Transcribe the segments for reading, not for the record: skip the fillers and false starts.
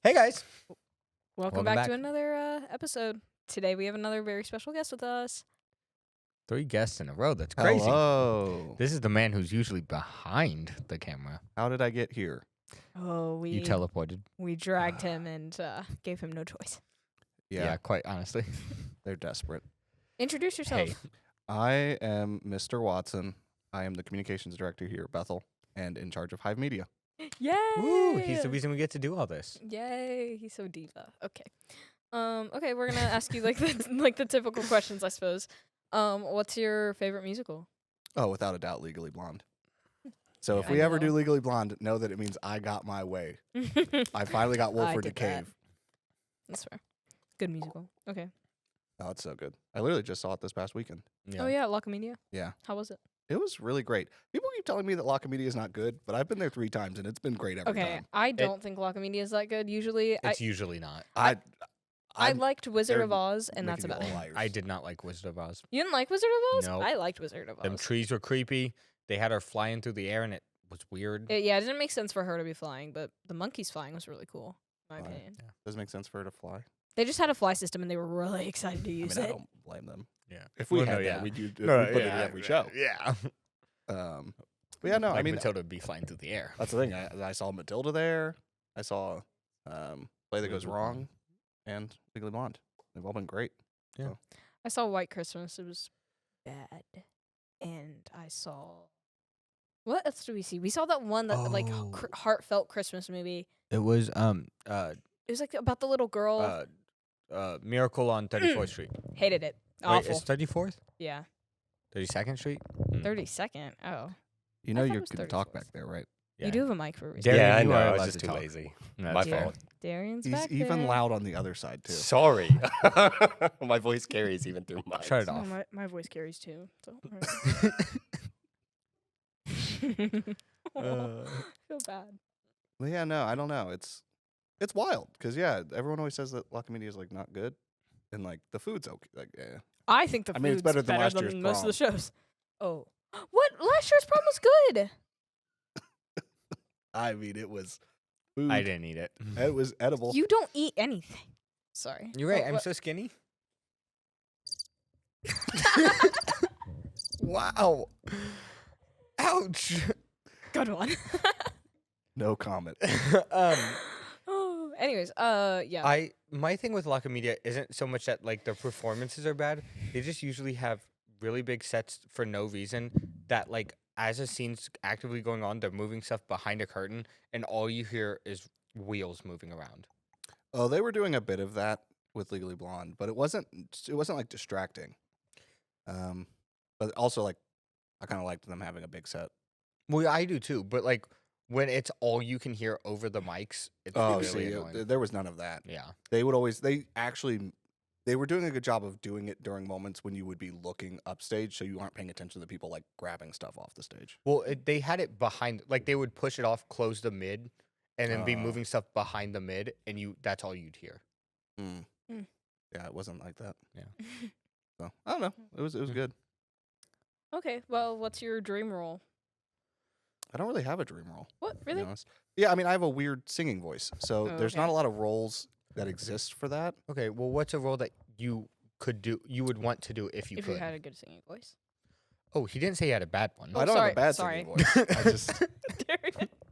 Hey guys. Welcome back to another episode. Today we have another very special guest with us. 3 guests in a row. That's crazy. Hello. This is the man who's usually behind the camera. How did I get here? Oh, You teleported. we dragged him and gave him no choice. Yeah, quite honestly. They're desperate. Introduce yourself. Hey. I am Mr. Watson. I am the communications director here at Bethel and in charge of Hive Media. Yay! Woo, he's the reason we get to do all this. Yay! He's so diva. Okay. Okay, we're gonna ask you like the typical questions, I suppose. What's your favorite musical? Oh, without a doubt, Legally Blonde. So if I we ever know. do Legally Blonde, know that it means I got my way. I finally got I Wolford to did that. cave. That's fair. Good musical. Okay. Oh, it's so good. I literally just saw it this past weekend. Oh yeah, Media. Yeah. How was it? It was really great. People keep telling me that Media is not good, but I've been there 3 times and it's been great every Okay, time. I don't think Media is that good. Usually, It's usually not. I liked Wizard they're of Oz, and that's making about me it. all liars. I did not like Wizard of Oz. You didn't like Wizard of Oz? No. I liked Wizard of Oz. Them trees were creepy. They had her flying through the air, and it was weird. It didn't make sense for her to be flying, but the monkeys flying was really cool, in my Fly. opinion. Does it make sense for her to fly? They just had a fly system, and they were really excited to use I it. don't blame them. Yeah. If we Well, had no, that, yeah. we'd put it in every show. Yeah. But yeah, no, Like I mean, Matilda would be flying through the air. that's the thing. I saw Matilda there. I saw Play That Goes Legally Wrong Blonde. and Legally Blonde. They've all been great. I saw White Christmas. It was bad. And I saw... What else did we see? We saw that one that Oh. heartfelt Christmas movie. It was It was like about the little girl. Miracle on 34th Street. Hated it. Wait, Awful. it's 34th? Yeah. 32nd Street? 32nd. Oh. You know thought it you was can talk 34th. back there, right? Yeah. You do have a mic for a reason. Darian, Yeah, I you know. are I was allowed just to too talk. lazy. That's My fair. fault. Darian's He's back even there. loud on the other side too. Sorry. My voice carries even through mine. Shut it Oh, off. my voice carries too. So. Feel bad. Well, yeah, no, I don't know. It's wild because everyone always says that La Comedia is like not good, and like the food's okay. Like, yeah, I think the I mean, it's food's better than last year's most of the prom. shows. Oh, what? Last year's prom was good. I mean, it was food. I didn't eat it. It was edible. You don't eat anything. Sorry. You're right. Oh, I'm what- so skinny. Wow. Ouch. Good one. No comment. Oh, anyways, yeah. My thing with La Comedia isn't so much that like their performances are bad. They just usually have really big sets for no reason. That like as a scene's actively going on, they're moving stuff behind a curtain, and all you hear is wheels moving around. Oh, they were doing a bit of that with Legally Blonde, but it wasn't like distracting. But also like I kind of liked them having a big set. Well, I do too, but like when it's all you can hear over the mics, it's really annoying. There was none of that. Yeah. They were doing a good job of doing it during moments when you would be looking upstage, so you aren't paying attention to people like grabbing stuff off the stage. Well, they had it behind, like they would push it off, close the mid, and then be Oh. moving stuff behind the mid, and that's all you'd hear. Mm. Mm. Yeah, it wasn't like that. Yeah. So I don't know. It was good. Okay, well, what's your dream role? I don't really have a dream role. What, To be really? honest. Yeah, I mean I have a weird singing voice, so Oh, there's okay. not a lot of roles that exist for that. Okay, well, what's a role that you could do, you would want to do if you If could? you had a good singing voice. Oh, he didn't say he had a bad one. Oh, I don't sorry, have a bad sorry. singing voice. I just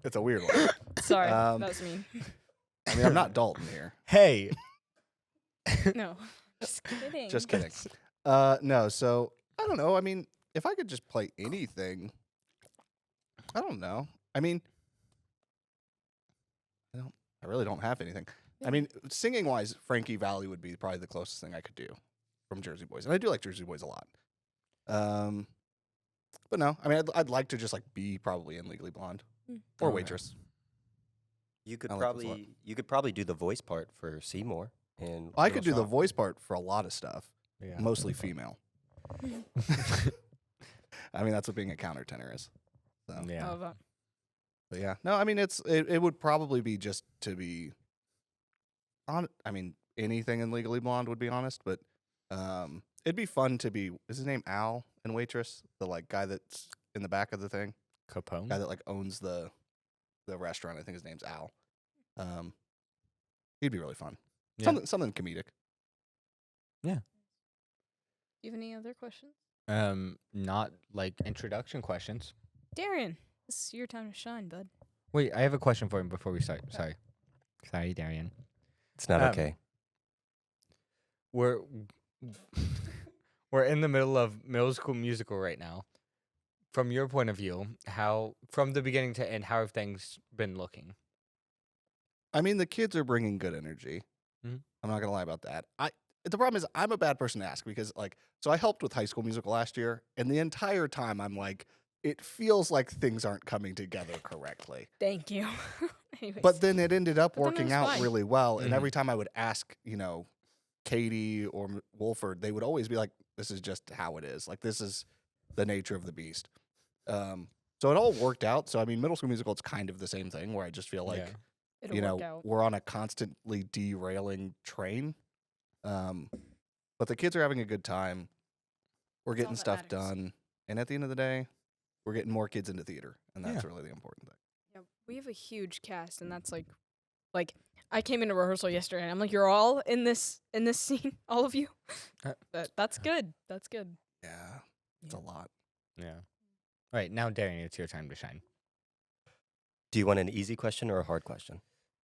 it's a weird one. Sorry, Um, that was me. I mean I'm not Dalton here. Hey. No, just kidding. Just kidding. No, so I don't know. I mean, if I could just play anything, I don't know. I mean, I really don't have anything. I mean, singing wise, Frankie Valli would be probably the closest thing I could do from Jersey Boys, and I do like Jersey Boys a lot. But no, I mean, I'd like to just like be probably in Legally Blonde or Okay. Waitress. You could I like this a lot. probably do the voice part for Seymour. And I could do Little the Shop. voice part for a lot of stuff, Yeah. mostly female. I mean, that's what being a countertenor is. So. Yeah. Oh, But yeah, no, I mean it would probably be just to be on. I mean anything in Legally Blonde would be honest, but it'd be fun to be. Is his name Al in Waitress? The like guy that's in the back of the thing, Capone? guy that like owns the restaurant. I think his name's Al. He'd be really fun. Yeah. Something comedic. Do you have any other questions? Not like introduction questions. Darian, this is your time to shine, bud. Wait, I have a question for him before we start. Sorry, Darian. It's not Um, okay. We're we're in the middle of middle school musical right now. From your point of view, how from the beginning to end, how have things been looking? I mean, the kids are bringing good energy. Mhm. I'm not gonna lie about that. The problem is I'm a bad person to ask because so I helped with High School Musical last year, and the entire time I'm like, it feels like things aren't coming together correctly. Thank you. Anyways, But then it ended up But then it working was out fine. really well. And Mhm. every time I would ask, Katie or Wolford, they would always be like, "This is just how it is. Like this is the nature of the beast." So it all worked out. So I mean, Middle School Musical, it's kind of the same thing where I just feel like it'll work out. we're on a constantly derailing train. But the kids are having a good time. We're That's all getting that stuff matters. done. And at the end of the day, we're getting more kids into theater. And that's Yeah. really the important thing. Yeah, we have a huge cast, and that's like I came into rehearsal yesterday, and I'm like, you're all in this scene, all of you. That's good. That's good. Yeah. It's a Yeah. lot. Yeah. All right, now Darian, it's your time to shine. Do you want an easy question or a hard question?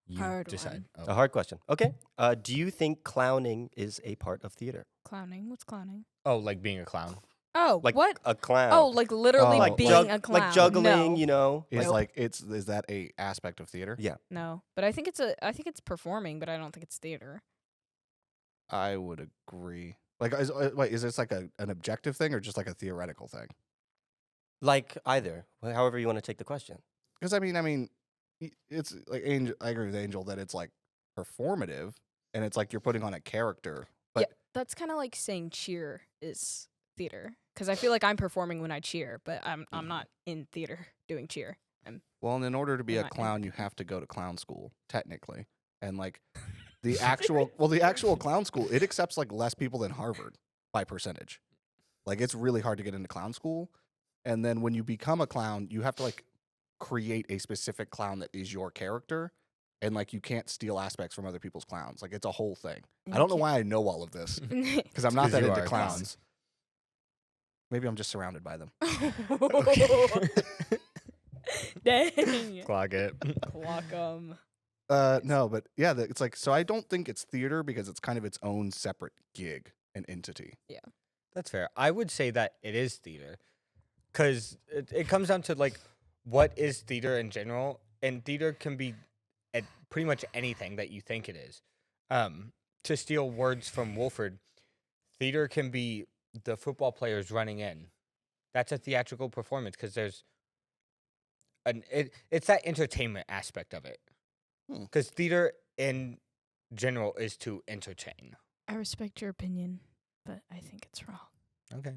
You Hard decide. one. A hard question. Okay. Do you think clowning is a part of theater? Clowning. What's clowning? Oh, like being a clown. Oh, Like what? a clown? Oh, like literally Like being a clown. Like juggling, No. you know? Is Nope. is that a aspect of theater? Yeah. No, but I think it's performing, but I don't think it's theater. I would agree. Like, is this like an objective thing or just like a theoretical thing? Like either. However you want to take the question. Because I mean, it's like Angel. I agree with Angel that it's like performative, and it's like you're putting on a character. But Yeah, that's kind of like saying cheer is theater, because I feel like I'm performing when I cheer, but I'm not in theater doing cheer. well, and in order to be I'm a not in clown, you have to go to clown school technically, and like the actual clown school, it accepts like less people than Harvard by percentage. Like it's really hard to get into clown school, and then when you become a clown, you have to like create a specific clown that is your character, and like you can't steal aspects from other people's clowns. Like it's a whole thing. I don't know why I know all of this because I'm not 'cause that you into are a clown. clowns. Maybe I'm just surrounded by them. Dang. Clog it. Clock 'em. No, but yeah, it's like so. I don't think it's theater because it's kind of its own separate gig and entity. That's fair. I would say that it is theater, because it comes down to like what is theater in general, and theater can be at pretty much anything that you think it is. To steal words from Wolford, theater can be the football players running in. That's a theatrical performance because there's it's that entertainment aspect of it. Hmm. Because theater in general is to entertain. I respect your opinion, but I think it's wrong. Okay.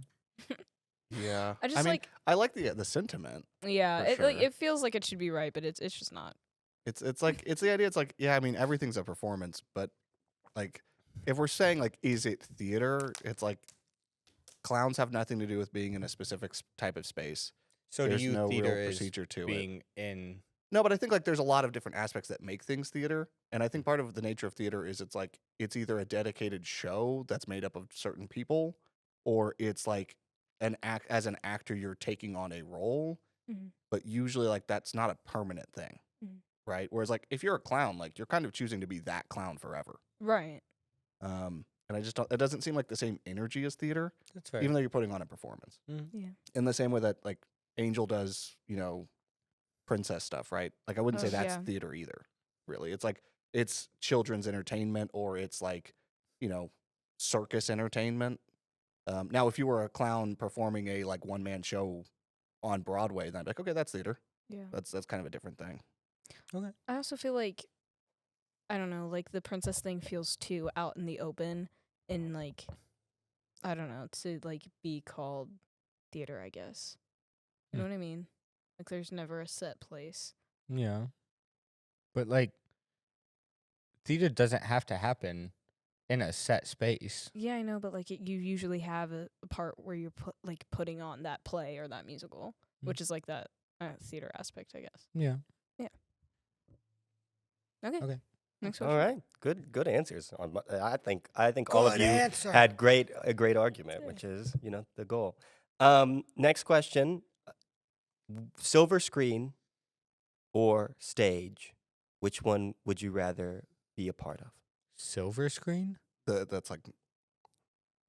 Yeah, I just mean, I like the sentiment. Yeah, For it sure. it feels like it should be right, but it's just not. It's like it's the idea. It's like yeah, I mean everything's a performance, but like if we're saying like is it theater? It's like clowns have nothing to do with being in a specific type of space. So There's do you no theater real is procedure to it. being in No, but I think like there's a lot of different aspects that make things theater, and I think part of the nature of theater is it's like it's either a dedicated show that's made up of certain people, or it's like as an actor you're taking on a role, Mhm. but usually like that's not a permanent thing, Mhm. right? Whereas like if you're a clown, like you're kind of choosing to be that clown forever. Right. And I just don't. It doesn't seem like the same energy as theater, that's fair. even though you're putting on a performance. Yeah. In the same way that like Angel does, princess stuff, right? Like I wouldn't say Oh, that's yeah. theater either. Really, it's like it's children's entertainment or it's like circus entertainment. Now, if you were a clown performing a like one man show on Broadway, then I'd be like, okay, that's theater. Yeah. That's kind of a different thing. I also feel like I don't know, like the princess thing feels too out in the open and like I don't know, to like be called theater, I guess. You know what I mean? Like there's never a set place. Yeah. But like theater doesn't have to happen in a set space. Yeah, I know, but like you usually have a part where you're putting on that play or that musical, which is like that theater aspect, I guess. Yeah. Okay. Okay. Next All question. right, good answers. I think all of Good you answer. had a great argument, which is the goal. Next question: silver screen or stage? Which one would you rather be a part of? Silver screen? That's like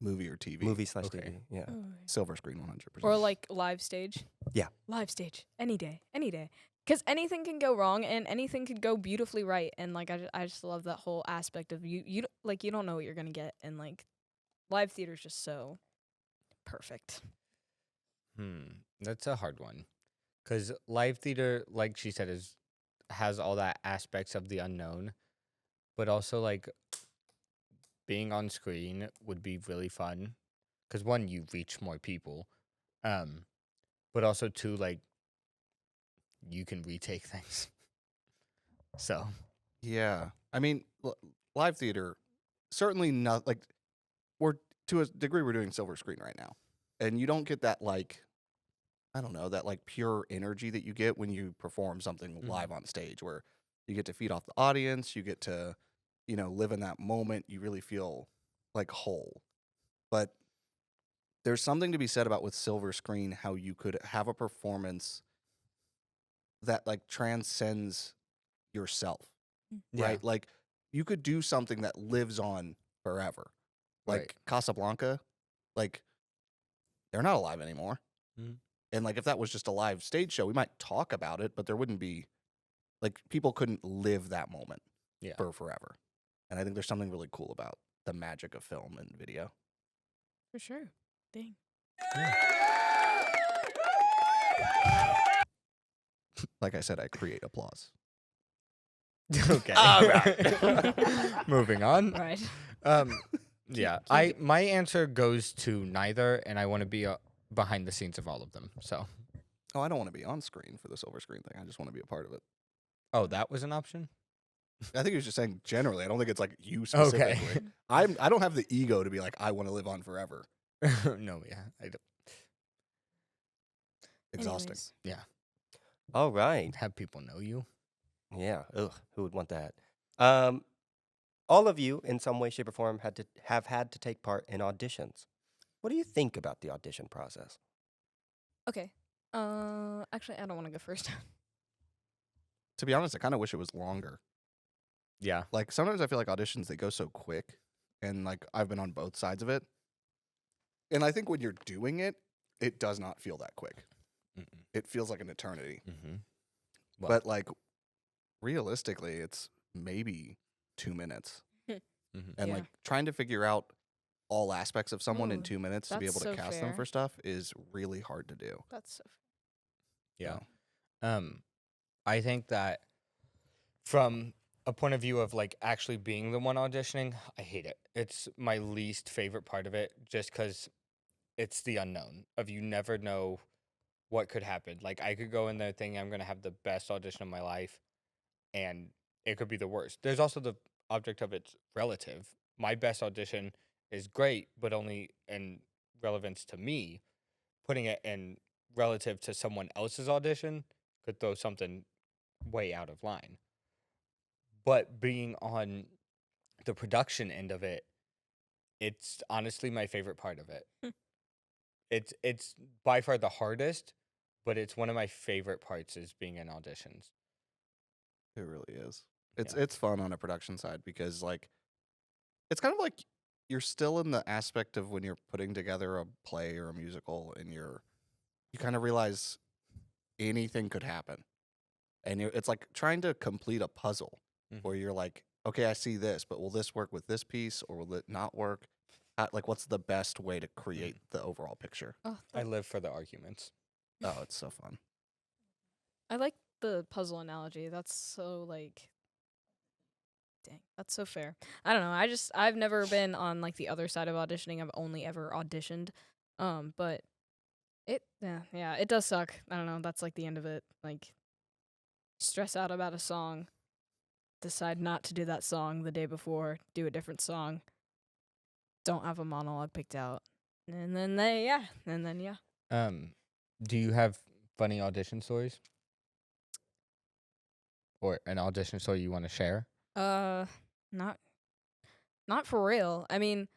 movie or TV. Movie/TV. Okay. Yeah. Silver screen, 100%. Or like live stage. Yeah. Live stage. Any day. Any day. Because anything can go wrong and anything could go beautifully right. And like I just love that whole aspect of you like you don't know what you're gonna get, and like live theater is just so perfect. That's a hard one. Because live theater, like she said, has all that aspects of the unknown, but also like being on screen would be really fun. Because one, you reach more people, but also two, like you can retake things. So Yeah. I mean, live theater, certainly not like we're to a degree we're doing silver screen right now. And you don't get that like I don't know, that like pure energy that you get when you perform something live on stage where you get to feed off the audience, you get to, live in that moment, you really feel like whole. But there's something to be said about with silver screen how you could have a performance that like transcends yourself. yeah, Right? Like you could do something that lives on forever. Like Right. Casablanca, like they're not alive anymore. Mhm. And like if that was just a live stage show, we might talk about it, but there wouldn't be like people couldn't live that moment Yeah. for forever. And I think there's something really cool about the magic of film and video. For sure. Dang. Like I said, I create applause. Okay. All right. Moving on. Right. Yeah. keep My answer goes to neither, and I want to be behind the scenes of all of them. So. Oh, I don't want to be on screen for the silver screen thing. I just want to be a part of it. Oh, that was an option. I think he was just saying generally. I don't think it's like you Okay. specifically. I don't have the ego to be like I want to live on forever. No. Yeah. I don't Exhausting. Anyways. All right. have people know you. Yeah. Ugh. Who would want that? All of you, in some way, shape, or form, have had to take part in auditions. What do you think about the audition process? Okay. Actually, I don't want to go first. To be honest, I kind of wish it was longer. Yeah. Like sometimes I feel like auditions they go so quick, and like I've been on both sides of it, and I think when you're doing it, it does not feel that quick. Mm-mm. It feels like an eternity. Mm-hmm. Well, But like realistically, it's maybe 2 minutes, mhm. and Yeah. like trying to figure out all aspects of someone in Ooh, 2 minutes to be able that's to so cast them fair. for stuff is really hard to do. That's so Yeah. So, I think that from a point of view of like actually being the one auditioning, I hate it. It's my least favorite part of it just because it's the unknown of you never know what could happen. Like I could go in there thinking I'm going to have the best audition of my life and it could be the worst. There's also the object of it's relative. My best audition is great, but only in relevance to me. Putting it in relative to someone else's audition could throw something way out of line. But being on the production end of it, it's honestly my favorite part of it. Hmm. It's by far the hardest, but it's one of my favorite parts is being in auditions. it really is. It's Yeah. it's fun on a production side because like it's kind of like you're still in the aspect of when you're putting together a play or a musical, and you kind of realize anything could happen, and it's like trying to complete a puzzle where you're like, okay, I see this, but will this work with this piece or will it not work? Like, what's the best way to create the overall picture? Oh, I live for the arguments. Oh, it's so fun. I like the puzzle analogy. That's so like dang, that's so fair. I don't know. I've never been on like the other side of auditioning. I've only ever auditioned. But yeah, it does suck. I don't know. That's like the end of it. Like stress out about a song, decide not to do that song the day before, do a different song. Don't have a monologue picked out. And then yeah. Do you have funny audition stories? Or an audition story you want to share? Not for real. I mean,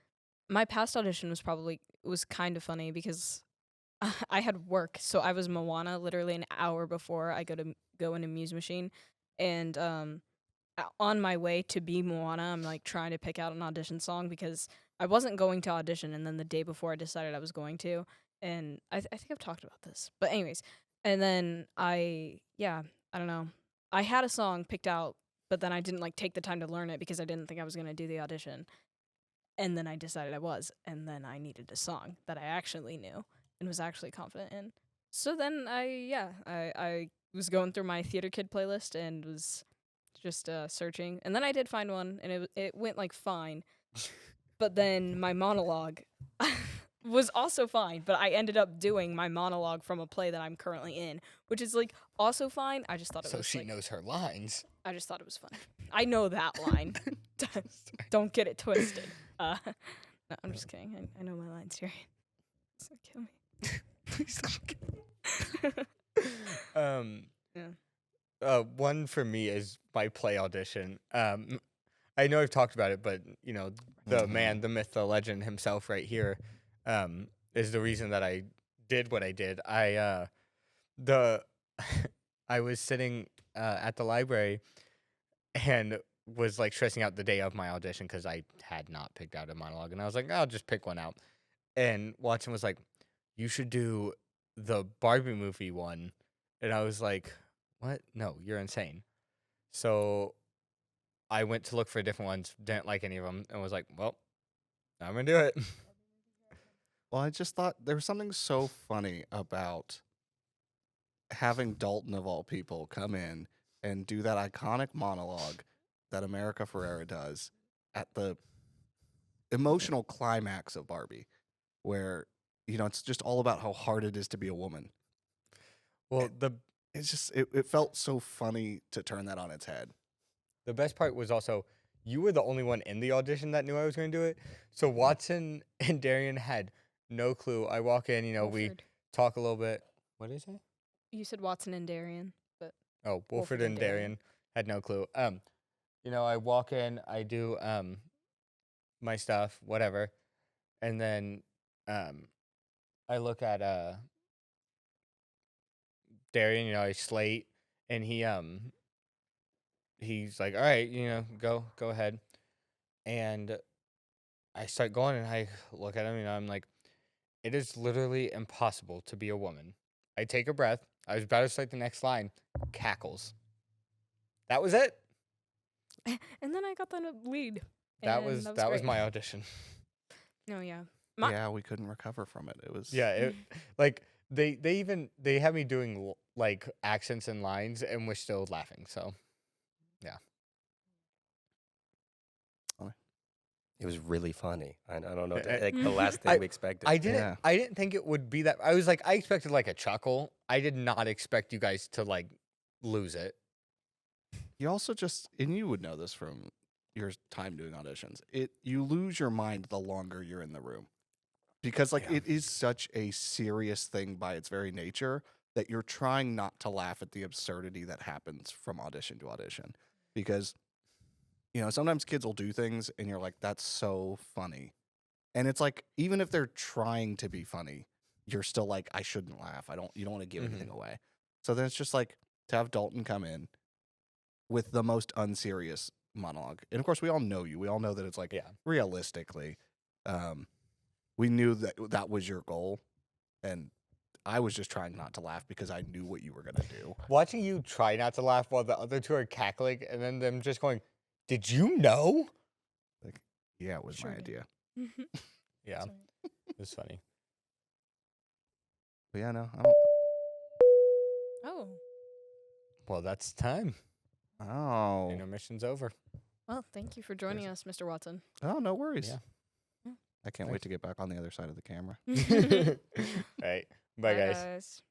my past audition was kind of funny because I had work, so I was Moana literally an hour before I go into Muse Machine, and on my way to be Moana, I'm like trying to pick out an audition song because I wasn't going to audition, and then the day before I decided I was going to, and I think I've talked about this, but anyways, and then I don't know, I had a song picked out, but then I didn't like take the time to learn it because I didn't think I was gonna do the audition, and then I decided I was, and then I needed a song that I actually knew and was actually confident in. So then I was going through my Theater Kid playlist and was just searching, and then I did find one, and it went like fine, but then my monologue was also fine, but I ended up doing my monologue from a play that I'm currently in, which is like also fine. I just thought it So was she like, knows her lines. I just thought it was funny. I know that line. Don't get it twisted. No, I'm just kidding. I know my lines here. So kill me. Please don't Yeah. One for me is my play audition. I know I've talked about it, but you know, the man, the myth, the legend himself, right here, is the reason that I did what I did. I was sitting at the library and was like stressing out the day of my audition because I had not picked out a monologue, and I was like, I'll just pick one out. And Watson was like, you should do the Barbie movie one. And I was like, what? No, you're insane. So I went to look for different ones, didn't like any of them, and was like, well, I'm going to do it. Well, I just thought there was something so funny about having Dalton, of all people, come in and do that iconic monologue that America Ferrera does at the emotional climax of Barbie, where, you know, it's just all about how hard it is to be a woman. Well, It's just, it felt so funny to turn that on its head. the best part was also, you were the only one in the audition that knew I was going to do it. So Watson and Darian had no clue. I walk in, you know, we Wolford. talk a little bit. What did I say? You said Watson and Darian, but Oh, Wolford Wolford and and Darian. Darian had no clue. You know, I walk in, I do my stuff, whatever, and then I look at Darian, you know, I slate, and he's like, all right, you know, go ahead, and I start going, and I look at him, you know, I'm like, it is literally impossible to be a woman. I take a breath. I was about to start the next line. Cackles. That was it. and then I got the lead. That and was great. my audition. No, yeah. Yeah, we couldn't recover from it. It was Yeah, it like they had me doing like accents and lines, and we're still laughing. So It was really funny. I don't know, I- like the last thing we expected. I didn't Yeah. I didn't think it would be that. I was like, I expected like a chuckle. I did not expect you guys to like lose it. You also just, and you would know this from your time doing auditions, you lose your mind the longer you're in the room, because like Yeah. it is such a serious thing by its very nature that you're trying not to laugh at the absurdity that happens from audition to audition, because, you know, sometimes kids will do things and you're like, that's so funny, and it's like, even if they're trying to be funny, you're still like, I shouldn't laugh. You don't want to give anything away. So then it's just like to have Dalton come in with the most unserious monologue. And of course, we all know you. We all know that it's like, Yeah. realistically, we knew that that was your goal. And I was just trying not to laugh because I knew what you were going to do. Watching you try not to laugh while the other two are cackling, and then them just going, "Did you know?" Like, yeah, it was Sure my did. idea. Yeah, Sorry. it was funny. But yeah, no. Oh, Well, that's time. Oh. Intermission's over. well, thank you for joining us, Mr. Watson. Oh, no worries. Yeah. Yeah. I can't wait to get back on the other side of the camera. All right. Bye, guys.